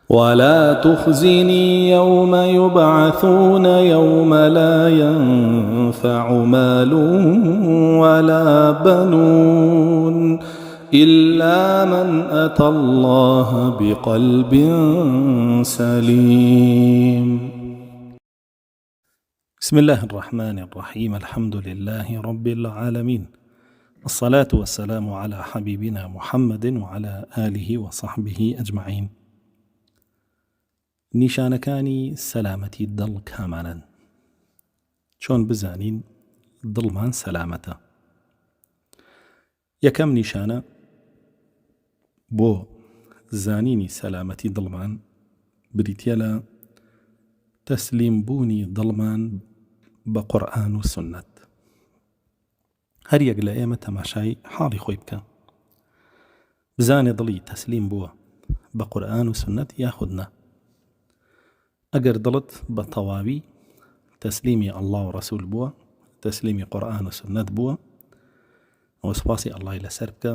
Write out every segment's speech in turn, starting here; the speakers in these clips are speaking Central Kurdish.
ولا تخزني يوم يبعثون يوم لا ينفع مال ولا بنون إلا من أتى الله بقلب سليم. بسم الله الرحمن الرحيم. الحمد لله رب العالمين، الصلاة والسلام على حبيبنا محمد وعلى آله وصحبه أجمعين. نیشانەکانی سەلامەتی دڵ کامانن؟ چۆن بزانین دڵمان سەلامەتە؟ یەکەم نیشانە بۆ زانینی سەلامەتی دڵمان بریتیە لە تەسلیم بوونی دڵمان بە قورئان و سنت. هەر یەک لە ئێمە تەماشای حاڵی خۆی بکە، بزانێ دڵی تەسلیم بووە بە قورئان و سنت یاخود نە. ئەگەر دڵت بە تەواوی تەسلیمی ئەڵڵا و ڕەسوول بووە، تەسلیمی قورئان و سنت بووە، ئەوە سوپاسی ئەڵڵای لەسەر بکە.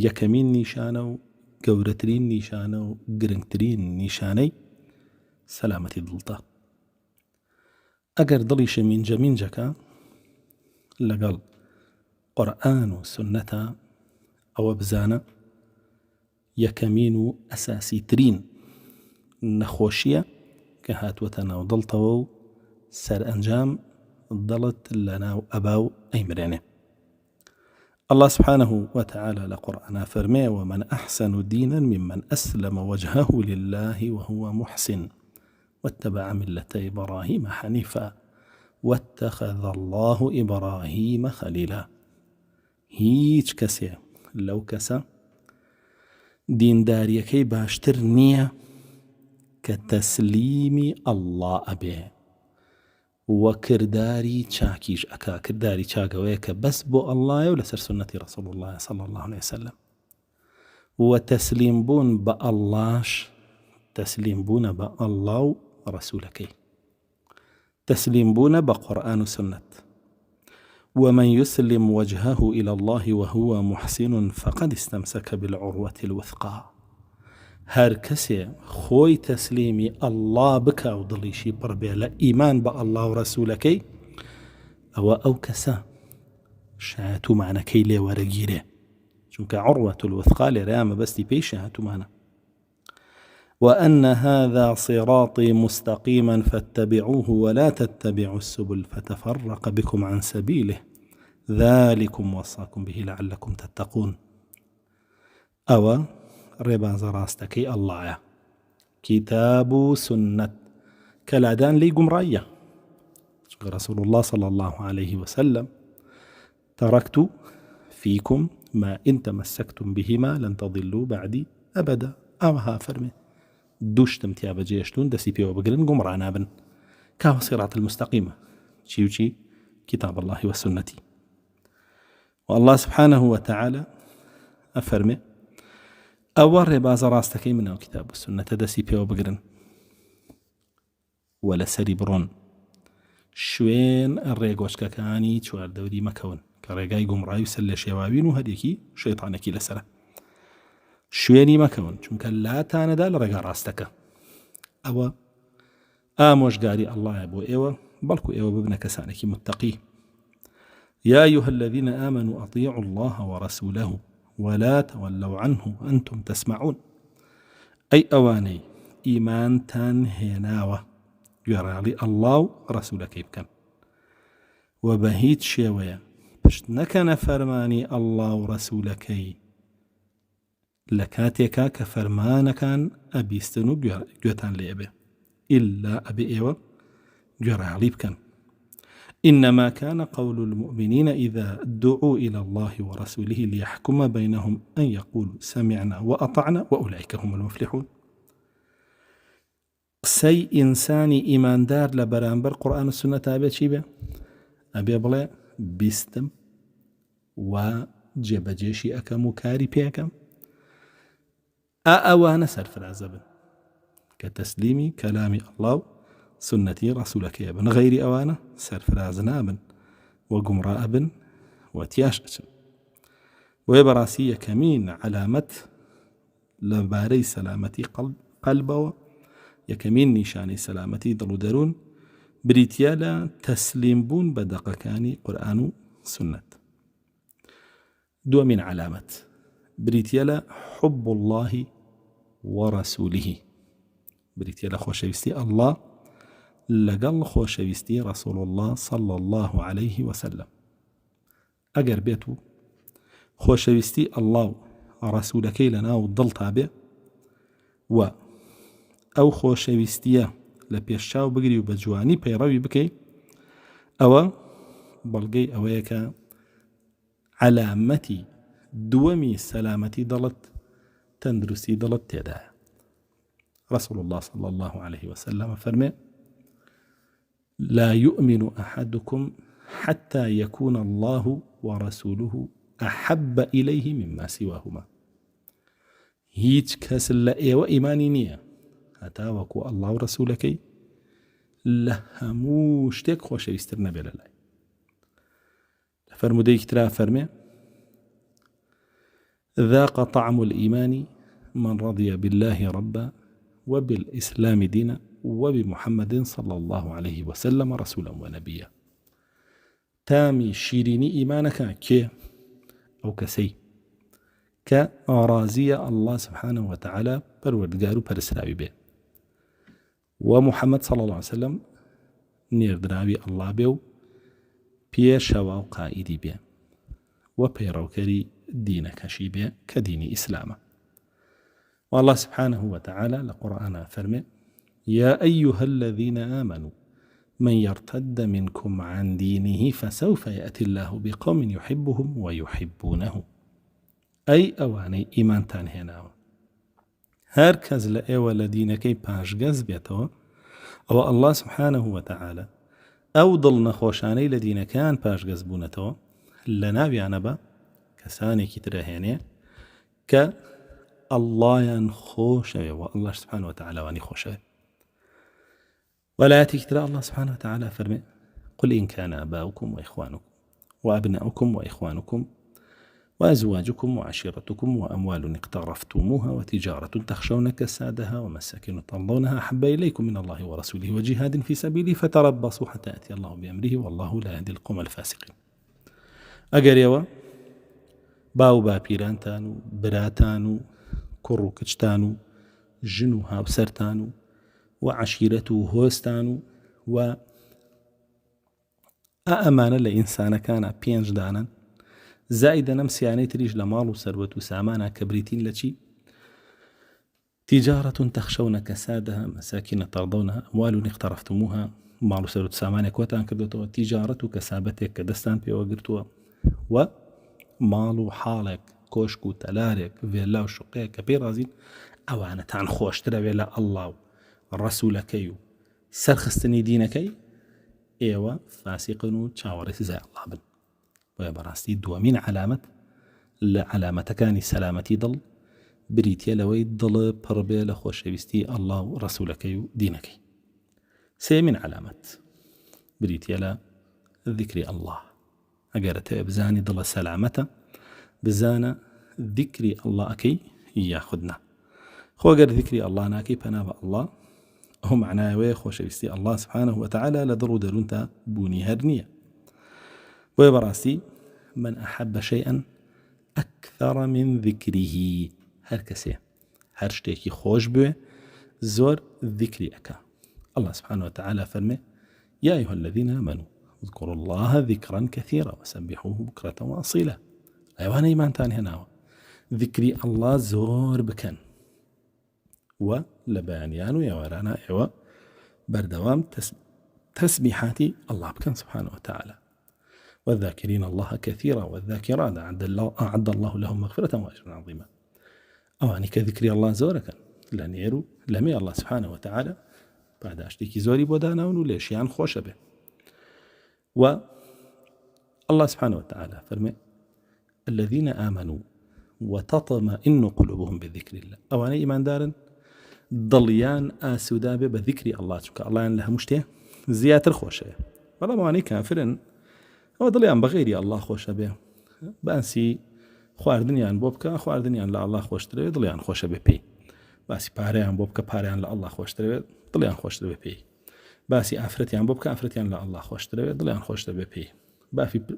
یەکەمین نیشانە و گەورەترین نیشانە و گرنگترین نیشانەی سەلامەتی دڵتە. ئەگەر دڵی شەمینجە مینجەکە لەگەڵ قورئان و سنەتە، ئەوە بزانە یەکەمین و ئەساسیترین نەخۆشیە کە هاتووەتە ناو دڵتەوە و سەرئەنجام دڵت لە ناو ئەباو ئەیمرێنێ. الله سبحانه وتعالى لقرآن فرمي: ومن أحسن دينا ممن أسلم وجهه لله وهو محسن واتبع ملة إبراهيم حنيفا واتخذ الله إبراهيم خليلا. هیچ کەسێ لەو کەسە دینداریەکەی باشتر نییە کە تەسلیمی ئەڵڵا ئەبێ و کردداری چاکیش ئەکا. کردداری چاکەوەیە کە بەس بۆ ئەڵڵایە و لەسەر سنەتی ڕەسوول الله صلی الله عليه وسلم. و تەسلیم بوون بە ئەڵڵاش تەسلیم بوونە بە ئەڵڵا و ڕەسوولەکەی، تەسلیم بوونە بە قورئان و سنت. ومن يسلم وجهه إلى الله وهو محسن فقد استمسك بالعروة الوثقى. هەر کەسێ خۆی تەسلیمی ئەڵڵا بکە و دڵیشی پڕ بێ لە ئیمان بە ئەڵڵا و ڕەسوولەکەی، ئەوە ئەو کەسە شایەتومانەکەی لێ وەرەگیرێ، چونکە عروة الوثقى لێرەیە مەبەستی پێی شایەتومانە. وأن هذا صراطي مستقيما فاتبعوه ولا تتبعوا السبل فتفرق بكم عن سبيله ذلكم وصاكم به لعلكم تتقون. ئەوە ڕێبازە ڕاستەکەی ئەڵڵایە، کتاب و سنت، کە لادان لی گومڕاییە. چونکە ڕەسوول الله صلى الله عليه وسلم: تركت فيكم ما إن تمسكتم بهما لن تضلوا بعدي أبدا. ئەوها فەرمێ دووشتم تیا بەجێشتون دەستی پێوە بگرن گومڕا نابن. کاوە صراط المستقيمة چی و چی؟ كتاب الله وسنتي. والله سبحانه وتعالى أفرمي: ئەوە ڕێبازە ڕاستەکەی منەوە کتاب و سنەتە، دەستی پێوە بگرن و لەسەری بڕۆن، شوێن ڕێگۆشکەکانی چواردەوری مەکەون کە ڕێگای گومڕایی و سەر لە شێواوین و هەرێکی شەیطانێکی لەسەرە. شوێنی مەکەون چونکە لاتانەدا لە ڕێگا ڕاستەکە. ئەوە ئامۆژگاری ئەڵڵایە بۆ ئێوە، بەڵکو ئێوە ببنە کەسانێکی متەقی. يا أيها الذين آمنوا أطيعوا الله ورسوله ولا تولوا عنه وأنتم تسمعون. أي أواني إيمان تان هناوة يرالي الله رسولك يبكن وبهيت شوية بشت نكن فرماني الله ورسولك لكاتيكا كفرمان كان أبيستنو جوتان ليبه إلا أبي إيوة جرالي يبكن. إنما كان قول المؤمنين إذا دعوا إلى الله ورسوله ليحكم بينهم أن يقولوا سمعنا وأطعنا وأولئك هم المفلحون. قسەی ئینسانی ئیماندار لە بەرامبەر قورئان و سنەت ئەبێ چی بێ؟ ئەبێ بڵێ بیستم و جێبەجێشی ئەکەم و کاری پێکەم. ئەوانە سەرفرازە بن کە تەسلیمی کەلامی ئەڵڵا و سنەتی ڕەسوولەکەیە بن. غەیری ئەوانە سەرفراز نابن و گومڕا ئەبن و تیاش ئەچن. وێ بەڕاستی یەکەمین علامەت لەبارەی سەلامەتی قەڵب قەلبەوە یەکەمین نیشانەی سەلامەتی دڵ و دەروون بریتیە لە تەسلیم بوون بە دەقەکانی قورئان و سنت. دووەمین علامەت بریتیە لە حب الله وەرەسووله، بریتیە لە خۆشەویستی ئەڵڵا لەگەڵ خۆشەویستی ڕەسوول الله صلی الله عليه وسلم. ئەگەر بێت و خۆشەویستی ئەڵڵا و ڕەسوولەکەی لە ناو دڵتا بێ و ئەو خۆشەویستیە لە پێشچاو بگری و بە جوانی پەیڕەوی بکەی، ئەوە بەڵگەی ئەوەیە کە علامەتی دووەمی سەلامەتی دڵت تەندروستی دڵت تێدایە. رسول الله صلى الله عليه وسلم فرمي: لا يؤمن أحدكم حتى يكون الله ورسوله أحب إليه مما سواهما. هیچ کەس لە ئێوە ئیمانی نییە هەتا وەکو ئەڵڵا و ڕەسوولەکەی لە هەموو شتێک خۆشەویستتر نەبێ لە لای. لە فەرمودەیەکی ترا فەرمێ: ذاق طعم الإيمان من رضي بالله ربا وبالإسلام دينا وبمحمد صلى الله عليه وسلم رسولا ونبيا. تامی شیرینی ئیمانەکە کێ؟ ئەو کەسەی کە ڕازیە ئەڵڵا سبحانه وتعالى پەروەردگار و پەرستراوی بێ و محەممەد صلى الله عليه وسلم نێردراوی ئەڵڵا بێ و پێشەوە و قائیدی بێ و پەیڕەوکەری دینەکەشی بێ کە دینی ئیسلامە. والله سبحانه وتعالى لقرآن فرمي: يا أيها الذين آمنوا من يرتد منكم عن دينه فسوف يأتي الله بقوم يحبهم ويحبونه. أي أواني إيمان تانهناو هركز لأيوة لدينكي پاشگەز بێتەوە ئەوە الله سبحانه وتعالى ئەو دڵ نەخۆشانەی لە دینەکان پاشگەز بوونەتەوە لە ناویانە بە کەسانێکی ترەهێنێ کە ئەڵڵایان خۆشەوێ و الله سبحانه وتعالى وانی خۆشەوێ. ولاياتك ترى الله سبحانه وتعالى فرمي: قل إن كان آباؤكم وإخوانكم وأبناؤكم وإخوانكم وأزواجكم وعشيرتكم وأموال اقترفتموها وتجارة تخشون كسادها ومساكن ترضونها أحب إليكم من الله ورسوله وجهاد في سبيله فتربصوا حتى يأتي الله بأمره والله لا يهدي القوم الفاسقين. ئەگەر ئێوە باو باپیرانتان و براتان و کوڕ و کچتان و ژن و هاوسەرتان و عشیرەت و هۆستان و ئەمانە لە ئینسانەکانە پێنج دانن زائیدە نەم سیانەی تریش لە ماڵ و سەروەت و سامانە کە بریتین لە چی؟ تیجارة تخشون كسادها مساكن ترضونها أموال اقترفتموها، ماڵ و سەروەت و سامانێک کۆتان کردوتەوە، تیجارەت و کەسابەتێک کە دەستان پێوە گرتووە و ماڵ و حاڵێک کۆشک و تەلارێک ڤێلا و شوقەیەک کە پێی ڕازین، ئەوانەتان خۆشترەوێ لە ئەڵڵا و ڕەسوولەکەی و سەرخستنی دینەکەی، ئێوە فاسقن و چاوەڕێی سزای ئەڵڵا بن. بۆیە بەڕاستی دووەمین علامەت لە علامەتەکانی سەلامەتی دڵ بریتیە لەوەی دڵ پڕبێ لە خۆشەویستی ئەڵڵا و ڕەسوولەکەی و دینەکەی. سێمین علامەت بریتیە لە ذیکری ئەڵڵا. ئەگەرەتەوێ بزانی دڵە سەلامەتە، بزانە ذیکری ئەڵڵا ئەکەی یاخودنا. خۆگەر ذیکری ئەڵڵا ناکەی پەنا بە ئەڵڵا، ئەو معنایەوەیە خۆشەویستی ئەڵڵا سبحانه وتعالى لە دڵ و دەروونتا بوونی هەر نییە. بۆیە بەڕاستی من أحب شيئا أكثر من ذكره، هەر کەسێ هەر شتێکی خۆش بوێ زۆر ذیکری ئەکا. الله سبحانه وتعالى فرمي: يا أيها الذين آمنوا اذكروا الله ذكرا كثيرا وسبحوه بكرة وأصيلا. أيوان إيمانتان هناوە ذیکری ئەڵڵا زۆر بکەن و لە بەیانیان و ئێوارانە ئێوە بەردەوام تسبیحاتی ئەڵڵا بکەن سبحانه وتعالى. والذاكرين الله كثيرا والذاكرات أعد الله لهم مغفرة وأجرا عظيما. أواني كذكري الله زوركا لنيرو لمي الله سبحانه وتعالى بعد أشتكي زوري بودانا وليش يعني خوش به. والله سبحانه وتعالى فرمي: الذين آمنوا وتطمئن قلوبهم بذكر الله. أواني إيمان دارن ضليان آسودابه بذكري الله شكا الله يعني لها مشتيه زياتر خوشه. والله مواني كافرن ئەوە دڵیان بەغێری ئەڵڵا خۆشە بێ، بەئەنسی خواردنیان بۆ بکە، خواردنیان لە ئەڵڵا خۆشترێ، دڵیان خۆشە بێ پێی. باسی پارەیان بۆ بکە پاریان لە ئەڵڵا خۆشترەوێت دڵیان خۆشترەوێ پێی، باسی ئافرەتیان بۆ بکە ئافرەتیان لە ئەڵڵا خۆشترەوێت دڵیان خۆشترەوێ پێی،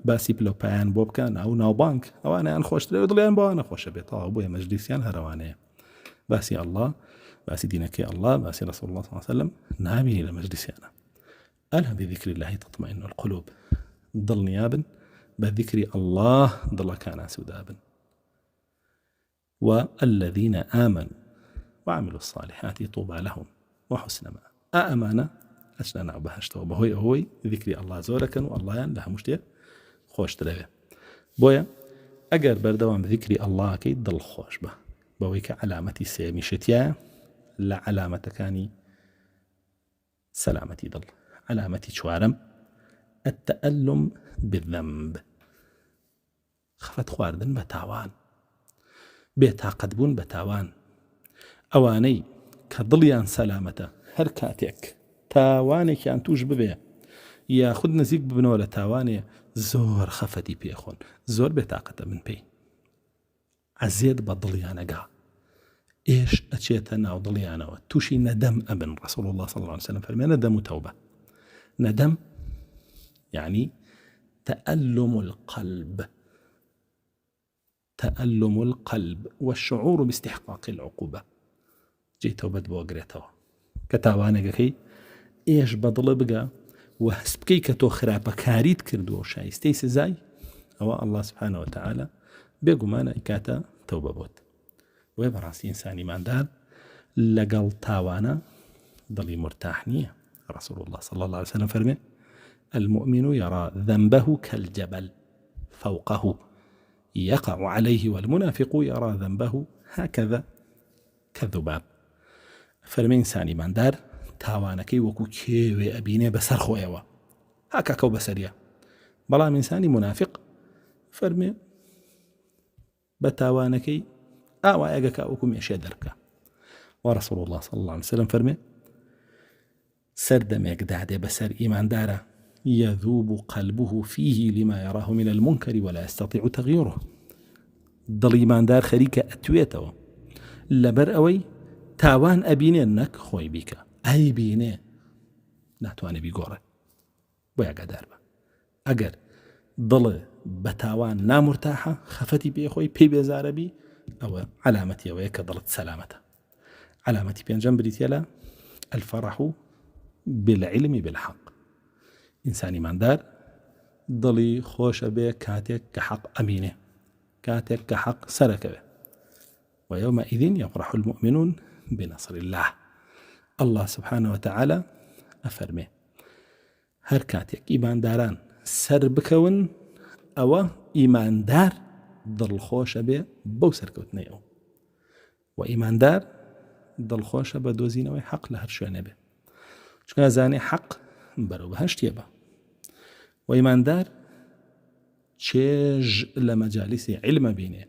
باسی پلۆپایان بۆ بکە ناوبانک ئەوانیان خۆشترەوێت دڵیان بۆوانە خۆشە بێت تەواو بۆیە مەجلیسیان هەروانەیە. باسی ئەڵڵا باسی دینەکەی ئەڵڵا باسی رسول الله صلی الله عليه وسلم نابینی لە مەجلیسیانە. ألا بذكر الله تطمئن القلوب، ضل بذكر الله ضل كان سدابا. والذين آمنوا وعملوا الصالحات طوبى لهم وحسن مآب. أمانة أشنا بهشتوا بهوي ذكر الله زوركا والله لها مشتيا خوش تلوي بويا أجر بردوام ذكر الله كي ضل خوش به بويك علامتي سامي شتيا لا علامة كاني سلامتي ضل. علامتي شوارم التألم بالذنب، خفت خواردن بتاوان بێتاقەت بوون بە تاوان ئەوانەی کە دڵیان سەلامەتە هەر کاتێک تاوانێکیان توش ببێ یاخود نزیک ببنەوە لە تاوانێ زۆر خەفەتی پێخۆن زۆر بێتاقەتە من پێی عەزیێت بە دڵیانەگا ئێش ئەچێتە ناو دڵیانەوە تووشی نەدەم ئەبن. رسول الله صلى الله عليه وسلم فەرمێ نەدەم و تەوبە. ندم يعني تألم القلب والشعور باستحقاق العقوبة. جيت وبد بوغريتو كتاوانك ايش بضل بقى وهسبكي كتو خرابة كاريت كردو شايستي سزاي او الله سبحانه وتعالى بيقو مانا اكاتا توبة بوت ويبراسي انساني ماندار لقل تاوانا ضلي مرتاحنية. رسول الله صلى الله عليه وسلم فرمي المؤمن يرى ذنبه كالجبل فوقه يقع عليه والمنافق يرى ذنبه هكذا كالذباب. فرمي إنساني من دار تاوانكي وكو كيوي أبيني بسر خويوا هكا كو بسريا بلا من إنساني منافق فرمي بتاوانكي أوايقك وكو ميشي دركا. ورسول الله صلى الله عليه وسلم فرمي سردمێک دادێ بەسەر ئیماندارە يذوب قلبه فيه لما يراه من المنكر ولا يستطيع تغييره. دڵ ئیماندار خەریکە ئەتوێتەوە لەبەر ئەوەی تاوان ئەبینێ نەک خۆی بیکە ئەی بینێ ناتوانێ بیگۆڕێ بۆ ئاگادار بە. ئەگەر دڵ بە تاوان نامرتاحە خەفەتی پێخۆی پێی بێزارە بی ئەوە علامەتی ئەوەیە کە دڵت سەلامەتە. علامەتی پێنجەم بریتە لە الفرح بالعلم بالحق. إنساني ماندار ضلي خوش به كاتك كحق أمينه كاتك كحق سركه ويومئذ يفرح المؤمنون بنصر الله. الله سبحانه وتعالى أفرمه هر كاتك إيمان داران سر بكون أو إيمان دار ضل خوش به بو سركوتنيو وإيمان دار ضل خوش به دوزين وحق لهر شو نبه شكرا زاني حق برو بهشت يبا. وإيماندار تشيج لمجالسي علم بينه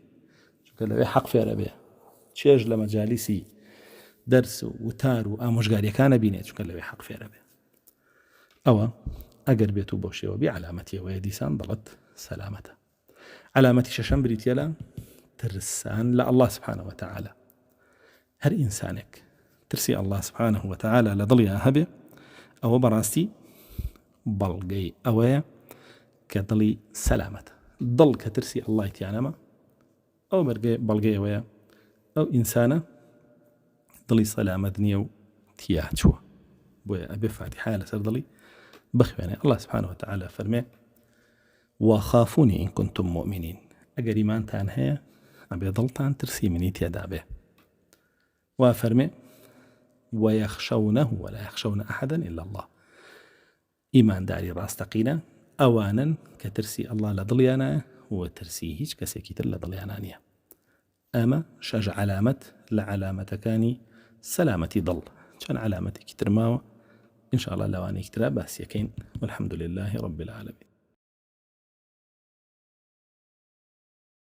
شكرا لوي حق في عربية تشيج لمجالسي درس وتار وآموشقاري كان بينه شكرا لوي حق في عربية أو أقر بيتو بوشي وبي علامتي ويديسان ضلت سلامته. علامتي ششن بريتيلا ترسان لا الله سبحانه وتعالى هر إنسانك ترسي الله سبحانه وتعالى لضليا هبه أو براستي بلغي أويا كضلي سلامة ضل كترسي الله يتعلم أو مرقي بلغي أويا أو إنسانة ضلي سلامة دنيا تياتشو بويا أبي فاتحة لسر ضلي بخواني. الله سبحانه وتعالى فرمي وخافوني إن كنتم مؤمنين. أقر إيمان تانهي أبي ضلتان ترسي مني تيادابه. وفرمي ويخشونه ولا يخشون أحدا إلا الله. إيمان داري راستقينا أوانا كترسي الله لضليانا وترسي هيج كسيكيتر لضليانانيا. أما شاج علامة لعلامة كاني سلامتي ضل كان علامة كتر ماوة إن شاء الله لواني كترا بس يكين والحمد لله رب العالمين.